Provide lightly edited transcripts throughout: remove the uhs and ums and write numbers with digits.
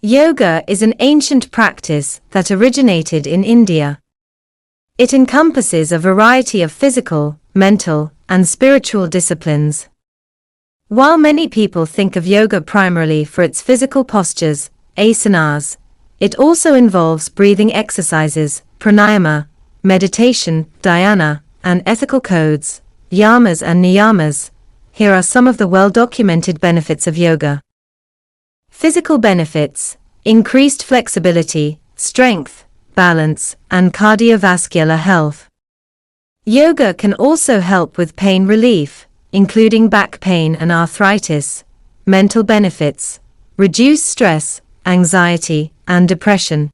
Yoga is an ancient practice that originated in India. It encompasses a variety of physical, mental, and spiritual disciplines. While many people think of yoga primarily for its physical postures, asanas, it also involves breathing exercises, pranayama, meditation, dhyana, and ethical codes, yamas and niyamas. Here are some of the well-documented benefits of yoga. Physical benefits: increased flexibility, strength, balance, and cardiovascular health. Yoga can also help with pain relief, including back pain and arthritis. Mental benefits: reduce stress, anxiety, and depression.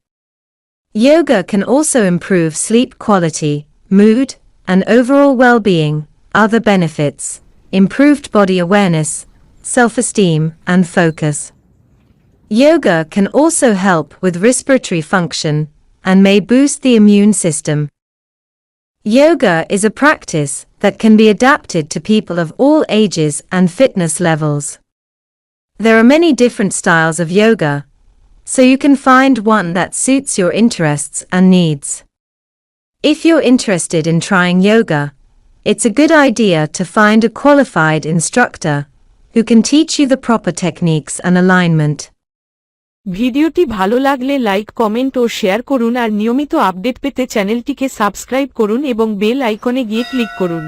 Yoga can also improve sleep quality, mood, and overall well-being. Other benefits: improved body awareness, self-esteem, and focus. Yoga can also help with respiratory function and may boost the immune system. Yoga is a practice that can be adapted to people of all ages and fitness levels. There are many different styles of yoga, so you can find one that suits your interests and needs. If you're interested in trying yoga, it's a good idea to find a qualified instructor who can teach you the proper techniques and alignment. ভিডিওটি ভালো লাগলে like, comment ও share করুন আর নিয়মিত update পেতে চ্যানেলটিকে subscribe করুন এবং bell আইকনে গিয়ে ক্লিক করুন।